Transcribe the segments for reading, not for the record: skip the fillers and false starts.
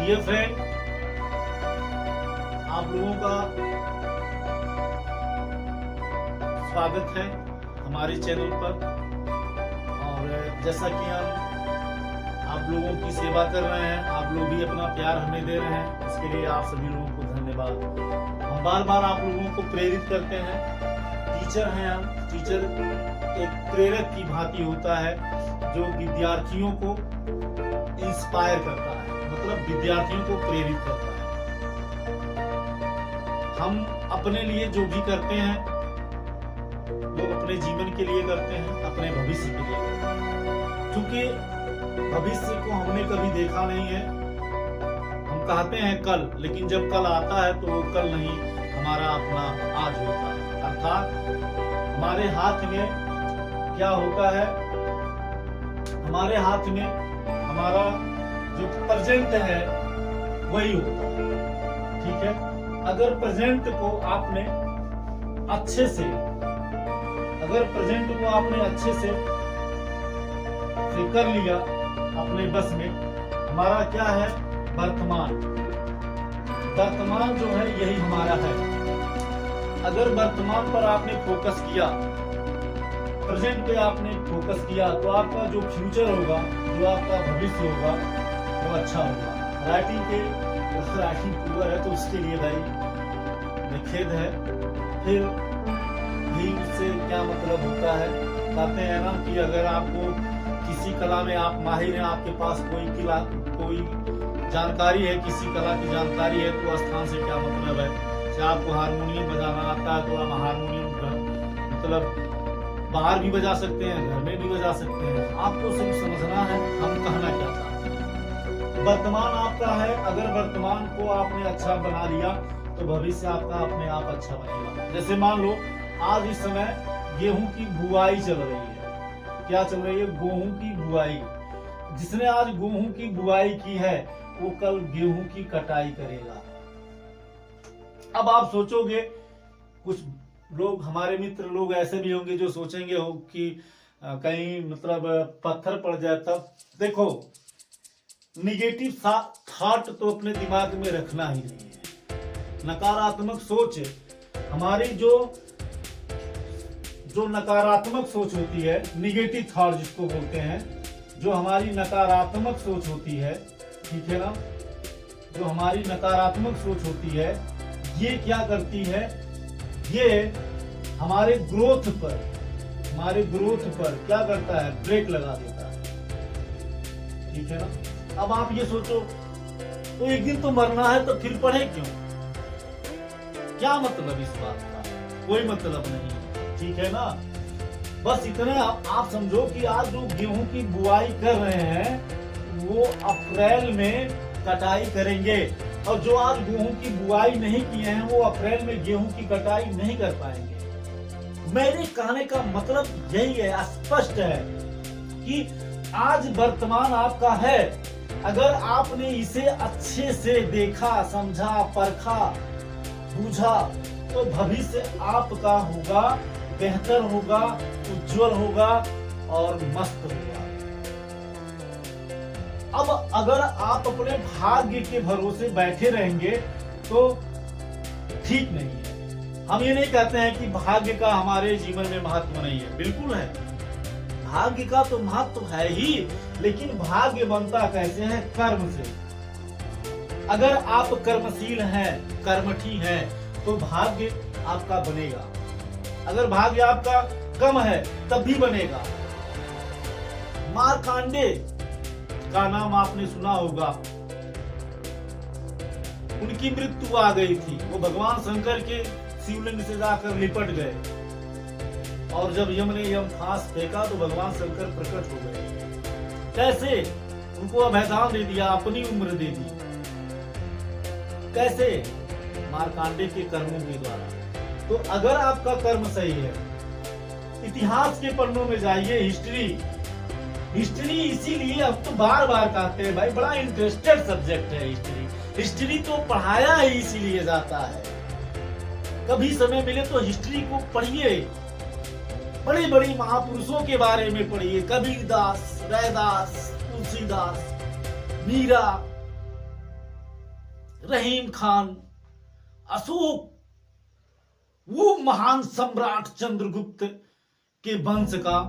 Dear friend, आप लोगों का स्वागत है हमारे चैनल पर। और जैसा कि हम आप लोगों की सेवा कर रहे हैं, आप लोग भी अपना प्यार हमें दे रहे हैं, इसके लिए आप सभी लोगों को धन्यवाद। हम बार बार आप लोगों को प्रेरित करते हैं। टीचर हैं हम। टीचर एक प्रेरक की भांति होता है जो विद्यार्थियों को इंस्पायर करता है, मतलब विद्यार्थियों को प्रेरित करता है। हम अपने लिए जो भी करते हैं वो अपने जीवन के लिए करते हैं, अपने भविष्य के लिए करते हैं। क्योंकि भविष्य को हमने कभी देखा नहीं है। हम कहते हैं कल, लेकिन जब कल आता है तो वो कल नहीं, हमारा अपना आज होता है। अर्थात हमारे हाथ में क्या होता है, हमारे हाथ में हमारा जो प्रेजेंट है वही होता है। ठीक है, अगर प्रेजेंट को आपने अच्छे से कर लिया अपने बस में, हमारा क्या है, वर्तमान जो है यही हमारा है। अगर वर्तमान पर आपने फोकस किया, प्रेजेंट पे आपने फोकस किया, तो आपका जो फ्यूचर होगा, जो आपका भविष्य होगा वो अच्छा होगा। राइटिंग पूरा है तो उसके लिए भाई खेद है। फिर भी उससे क्या मतलब होता है, कहते हैं ना कि अगर आपको किसी कला में आप माहिर हैं, आपके पास कोई जानकारी है, किसी कला की जानकारी है, तो स्थान से क्या मतलब है। चाहे आपको हारमोनियम बजाना आता है तो आप हारमोनियम मतलब बाहर भी बजा सकते हैं, घर में भी बजा सकते हैं। आपको सिर्फ समझना है हम कहना क्या चाहते हैं। वर्तमान आपका है, अगर वर्तमान को आपने अच्छा बना लिया तो भविष्य आपका अपने आप अच्छा बनेगा। जैसे मान लो आज इस समय गेहूं की बुआई चल रही है। क्या चल रही है? गेहूं की बुआई। जिसने आज गेहूं की बुआई की है वो कल गेहूं की कटाई करेगा। अब आप सोचोगे, कुछ लोग, हमारे मित्र लोग ऐसे भी होंगे जो सोचेंगे हो कि कहीं मतलब पत्थर पड़ जाए। तब देखो, निगेटिव थॉट तो अपने दिमाग में रखना ही नहीं है। नकारात्मक सोच, हमारी जो नकारात्मक सोच होती है, निगेटिव थॉट जिसको बोलते हैं, जो हमारी नकारात्मक सोच होती है, ठीक है ना, जो हमारी नकारात्मक सोच होती है, ये क्या करती है, ये हमारे ग्रोथ पर क्या करता है, ब्रेक लगा देता है। ठीक है ना। अब आप ये सोचो, तो एक दिन तो मरना है तो फिर पढ़े क्यों? क्या मतलब इस बात का? कोई मतलब नहीं। ठीक है ना। बस इतना आप समझो कि आज जो गेहूं की बुआई कर रहे हैं वो अप्रैल में कटाई करेंगे, और जो आज गेहूं की बुआई नहीं किए हैं वो अप्रैल में गेहूं की कटाई नहीं कर पाएंगे। मेरे कहने का मतलब यही है, स्पष्ट है कि आज वर्तमान आपका है। अगर आपने इसे अच्छे से देखा, समझा, परखा, बूझा, तो भविष्य आपका होगा, बेहतर होगा, उज्जवल होगा और मस्त होगा। अब अगर आप अपने भाग्य के भरोसे बैठे रहेंगे तो ठीक नहीं है। हम ये नहीं कहते हैं कि भाग्य का हमारे जीवन में महत्व नहीं है, बिल्कुल है। भाग्य का तो महत्व है ही, लेकिन भाग्य बनता कैसे है? कर्म से। अगर आप कर्मशील हैं, कर्मठी हैं, तो भाग्य आपका बनेगा। अगर भाग्य आपका कम है तब भी बनेगा। मार्कंडे का नाम आपने सुना होगा। उनकी मृत्यु आ गई थी, वो भगवान शंकर के शिवलिंग से जाकर लिपट गए, और जब यम ने फांस फेंका तो भगवान शंकर प्रकट हो गए। कैसे? उनको अभयदान दे दिया, अपनी उम्र दे दी। कैसे? मार्कंडे के कर्मों के द्वारा। तो अगर आपका कर्म सही है, इतिहास के पन्नों में जाइए, हिस्ट्री इसीलिए हम तो बार बार कहते हैं भाई, बड़ा इंटरेस्टेड सब्जेक्ट है हिस्ट्री तो पढ़ाया ही इसीलिए जाता है। कभी समय मिले तो हिस्ट्री को पढ़िए, बड़े बड़े महापुरुषों के बारे में पढ़िए, कबीरदास, रैदास, तुलसीदास, मीरा, रहीम खान, अशोक, वो महान सम्राट चंद्रगुप्त के वंश का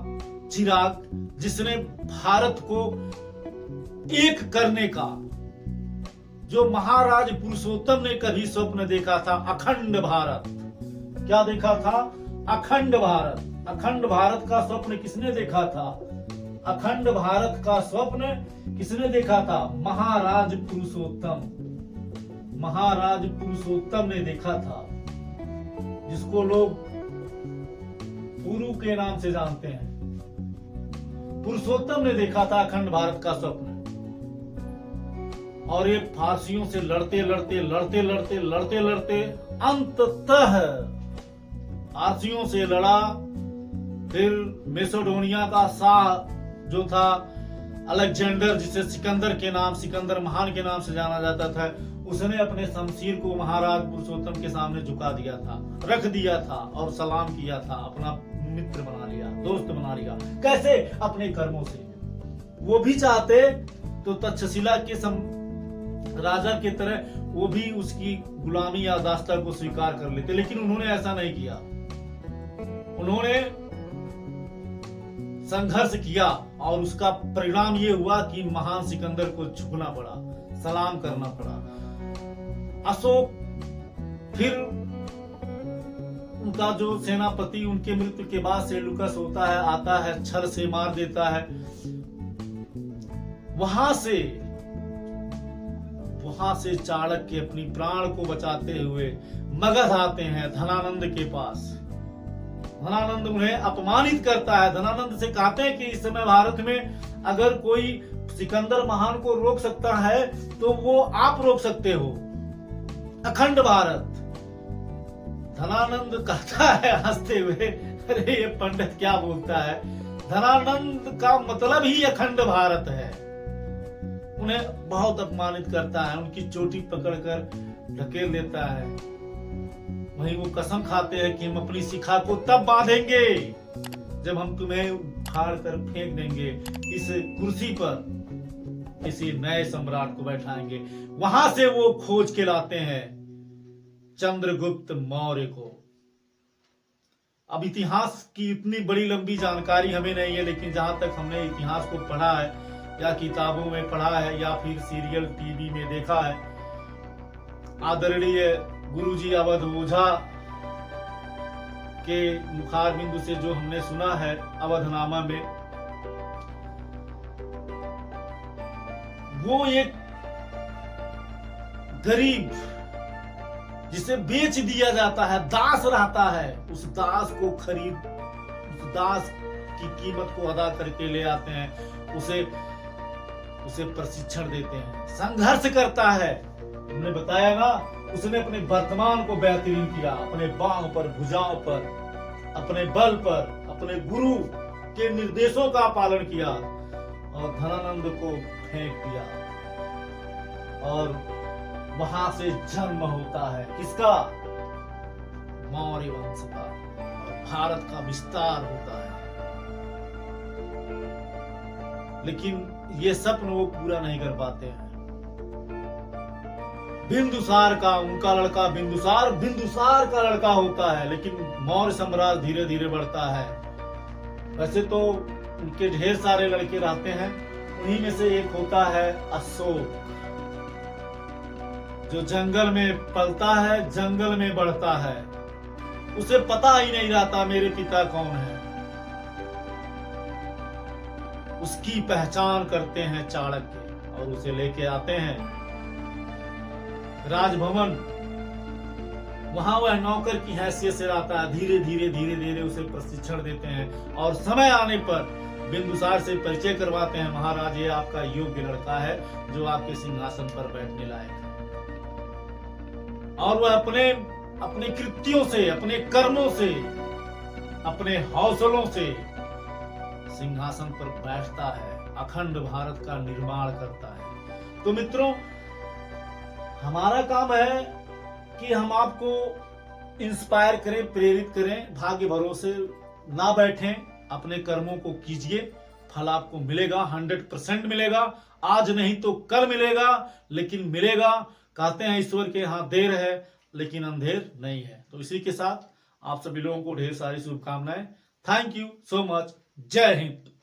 चिराग, जिसने भारत को एक करने का, जो महाराज पुरुषोत्तम ने कभी स्वप्न देखा था, अखंड भारत। क्या देखा था? अखंड भारत। अखंड भारत का स्वप्न किसने देखा था? अखंड भारत का स्वप्न किसने देखा था? महाराज पुरुषोत्तम। महाराज पुरुषोत्तम ने देखा था, जिसको लोग पुरु के नाम से जानते हैं। पुरुषोत्तम ने देखा था अखंड भारत का स्वप्न, और ये फारसियों से लड़ते लड़ते लड़ते लड़ते लड़ते लड़ते अंततः फारसियों से लड़ा। फिर मेसिडोनिया का शाह जो था अलेक्जेंडर, जिसे सिकंदर महान के नाम से जाना जाता था, उसने अपने शमशीर को महाराज पुरुषोत्तम के सामने झुका दिया था, रख दिया था और सलाम किया था, अपना मित्र बना लिया, दोस्त बना लिया। कैसे? अपने कर्मों से। वो भी चाहते तो तक्षशिला के राजा की तरह वो भी उसकी गुलामी या दास्ता को स्वीकार कर लेते, लेकिन उन्होंने ऐसा नहीं किया। उन्होंने संघर्ष किया और उसका परिणाम ये हुआ कि महान सिकंदर को झुकना पड़ा, सलाम करना पड़ा। अशोक फिर उनका जो सेनापति, उनके मृत्यु के बाद सेल्यूकस होता है, आता है, छल से मार देता है। वहां से चाणक्य अपनी प्राण को बचाते हुए मगध आते हैं धनानंद के पास। धनानंद उन्हें अपमानित करता है। धनानंद से कहते हैं कि इस समय भारत में अगर कोई सिकंदर महान को रोक सकता है तो वो आप रोक सकते हो, अखंड भारत। धनानंद कहता है हंसते हुए, अरे ये पंडित क्या बोलता है, धनानंद का मतलब ही अखंड भारत है। उन्हें बहुत अपमानित करता है, उनकी चोटी पकड़कर ढकेल देता है। वहीं वो कसम खाते हैं कि हम अपनी शिखा को तब बांधेंगे जब हम तुम्हें उखाड़ कर फेंक देंगे, इस कुर्सी पर किसी नए सम्राट को बैठाएंगे। वहां से वो खोज के लाते हैं चंद्रगुप्त मौर्य को। अब इतिहास की इतनी बड़ी लंबी जानकारी हमें नहीं है, लेकिन जहां तक हमने इतिहास को पढ़ा है या किताबों में पढ़ा है या फिर सीरियल टीवी में देखा है, आदरणीय गुरुजी अवध ओझा के मुखार बिंदु से जो हमने सुना है अवधनामा में, वो एक गरीब जिसे बेच दिया जाता है, दास रहता है, उस दास को उस दास की कीमत को अदा करके ले आते हैं, उसे प्रशिक्षण देते हैं, संघर्ष करता है। हमने बताया ना, उसने अपने वर्तमान को बेहतरीन किया, अपने बाह पर, भुजाओं पर, अपने बल पर, अपने गुरु के निर्देशों का पालन किया और धनानंद को फेंक दिया। और वहां से जन्म होता है किसका? मौर्य वंश का, और भारत का विस्तार होता है। लेकिन ये सपन वो पूरा नहीं कर पाते हैं। बिंदुसार का, उनका लड़का बिंदुसार का लड़का होता है, लेकिन मौर्य साम्राज्य धीरे धीरे बढ़ता है। वैसे तो उनके ढेर सारे लड़के रहते हैं, उन्हीं में से एक होता है अशोक, जो जंगल में पलता है, जंगल में बढ़ता है, उसे पता ही नहीं रहता मेरे पिता कौन है। उसकी पहचान करते हैं चाणक्य और उसे लेके आते हैं राजभवन। वहां वह नौकर की हैसियत से रहता है। धीरे धीरे उसे प्रशिक्षण देते हैं और समय आने पर बिंदुसार से परिचय करवाते हैं, महाराज ये आपका योग्य लड़का है जो आपके सिंहासन पर बैठने लायक है। और वह अपने कृत्यों से, अपने कर्मों से, अपने हौसलों से सिंहासन पर बैठता है, अखंड भारत का निर्माण करता है। तो मित्रों, हमारा काम है कि हम आपको इंस्पायर करें, प्रेरित करें, भाग्य भरोसे ना बैठें, अपने कर्मों को कीजिए, फल आपको मिलेगा, 100% मिलेगा। आज नहीं तो कल मिलेगा, लेकिन मिलेगा। कहते हैं ईश्वर के यहाँ देर है लेकिन अंधेर नहीं है। तो इसी के साथ आप सभी लोगों को ढेर सारी शुभकामनाएं। Thank you so much. जय हिंद।